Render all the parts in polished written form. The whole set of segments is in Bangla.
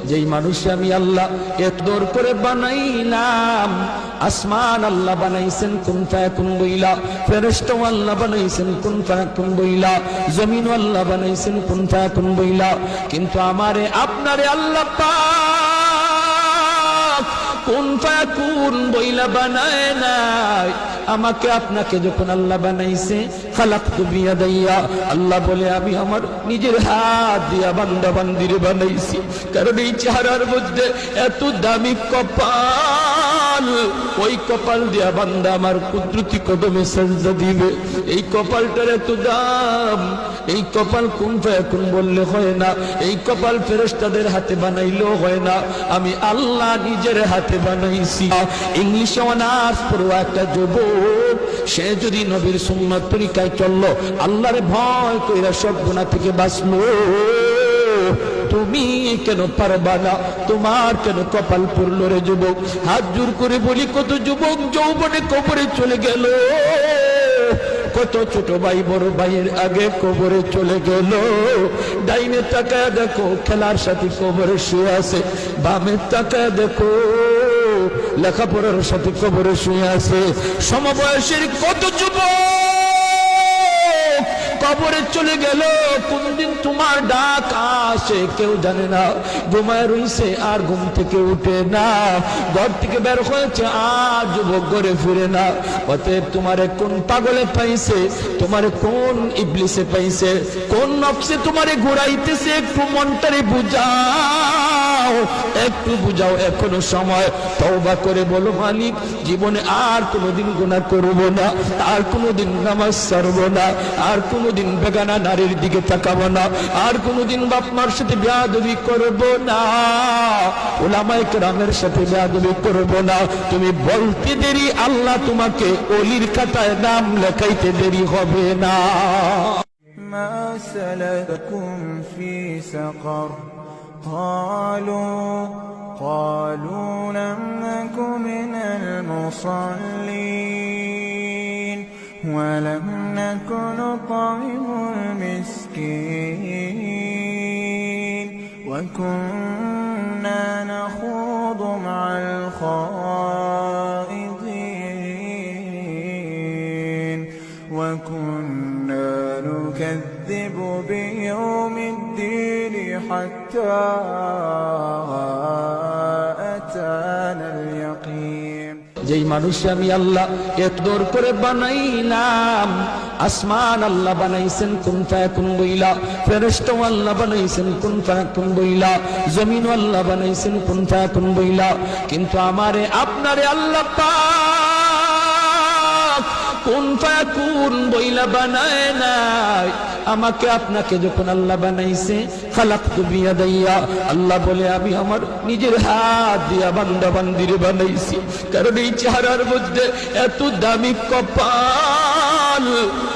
যেই মানুষ আমি আল্লাহ এত দূর করে বানাইলাম, আসমান আল্লাহ বানাইছেন কুন ফায়াকুন বইলা, ফেরেশতা আল্লাহ বানাইছেন কুন ফায়াকুন বইলা, জমিন আল্লাহ বানাইছেন কুন ফায়াকুন বইলা, কিন্তু আমারে আপনারে আল্লাহ পাক কুন ফায়াকুন বইলা বানায় নাই। আমাকে আপনাকে যখন আল্লাহ বানাইছে, খালাকতু বিয়াদাইয়া, আল্লাহ বলে আমি আমার নিজের হাত দিয়া বান্দা বান্দিরে বানাইছি। কারণ এই চেহারার মধ্যে এত দামি কপাল, ওই কপাল দিয়া বান্দা আমার কুদরতি কদমে সেজদা দিবে। এই কপালটার এত দাম, এই কপাল কুন ফায়াকুন বললে হয় না, এই কপাল ফেরেশতাদের হাতে বানাইলেও হয় না, আমি আল্লাহ নিজের হাতে বানাইছি। ইংলিশে অনার্স পড়ুয়া একটা যুবক, সে যদি নবীর সুন্নাত তরিকায় চললো, আল্লাহরে ভয় কইরা সব গুনাহ থেকে বাঁচলো, তুমি কেন পারবা না? তোমার কেন কপাল পড়ল রে যুবক? হাত জোর করে বলি, কত যুবক যৌবনে কবরে চলে গেল, কত ছোট ভাই বড় ভাইয়ের আগে কবরে চলে গেল। ডাইনে তাকায় দেখো খেলার সাথে কবরে শুয়ে আছে, বামে তাকায় দেখো লেখাপড়ার সাথে কবরে শুয়ে আছে। সমবয়সের কত যুবক কবরে চলে গেল, কোনদিন তোমার ডাক আসে কেউ জানে না, ঘুমায় রইছে আর ঘুম থেকে উঠে না, ঘর থেকে বের হয়েছে আর যুবক ঘরে ফিরে না। অতএব তোমারে কোন পাগলে পাইছে, তোমারে কোন ইবলিসে পাইছে, কোন নফসে তোমারে ঘুরাইতেছে, একটু মনটারে বুঝাও, একটু বুঝাও, এখনো সময়। তওবা করে বলো, মালিক জীবনে আর কোনোদিন গুনাহ করব না, আর কোনোদিন নামাজ ছাড়ব না, আর কোনোদিন বেগানা নারীর দিকে তাকাবো না, আর কোনোদিন বাপ মার সাথে বেয়াদবি করব না, উলামায়ে কেরামের সাথে বেয়াদবি করব না। তুমি বলতে দেরি, আল্লাহ তোমাকে ওলির খাতায় নাম লেখাইতে দেরি হবে না। মা সালাকুম ফি সাকার قالوا لم نك من المصلين ولم نك نطعم المسكين وكنا نخوض مع الخائضين وكنا نكذب بيوم الدين حتى أتانا اليقين। যেই মানুষ আমি আল্লাহ এত দূর করে বানাইলাম, আসমান আল্লাহ বানাইছেন কুন ফায়াকুন বইলা, ফেরেশতা আল্লাহ বানাইছেন কুন ফায়াকুন বইলা, জমিন আল্লাহ বানাইছেন কুন ফায়াকুন বইলা, কিন্তু আমারে আপনারে আল্লাহ পাক কুন ফায়াকুন বইলা বানায় নাই। আমাকে আপনাকে যখন আল্লাহ বানাইছে, খালাকতু বিয়াদাইয়া, আল্লাহ বলে আমি আমার নিজের হাত দিয়া বান্দা বান্দিরে বানাইছি। কারণ এই চেহারার মধ্যে এত দামি কপাল,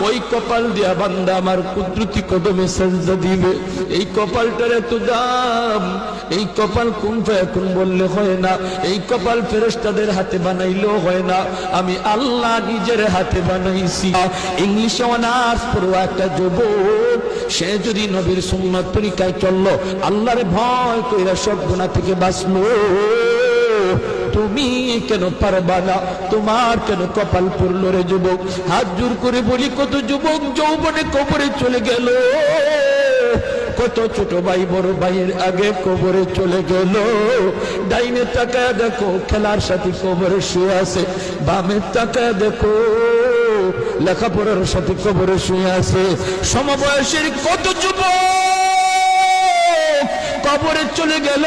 ওই কপাল দিয়া বান্দা আমার কুদরতি কদমে সেজদা দিবে। এই কপালটার এত দাম, এই কপাল কুন ফায়াকুন বললে হয় না, এই কপাল ফেরেশতাদের হাতে বানাইলেও হয় না, আমি আল্লাহ নিজের হাতে বানাইছি। ইংলিশে অনার্স পড়ুয়া একটা যুবক, সে যদি নবীর সুন্নাত তরিকায় চললো, আল্লাহরে ভয় কইরা সব গুনাহ থেকে বাঁচলো, তুমি কেন পারবা না? তোমার কেন কপাল পড়ল রে যুবক? হাত জোর করে বলি, কত যুবক যৌবনে কবরে চলে গেল, কত ছোট ভাই বড় ভাইয়ের আগে কবরে চলে গেল। ডাইনে তাকায় দেখো খেলার সাথে কবরে শুয়ে আছে, বামে তাকায় দেখো লেখাপড়ার সাথে কবরে শুয়ে আছে। সমবয়সের কত যুবক কবরে চলে গেল।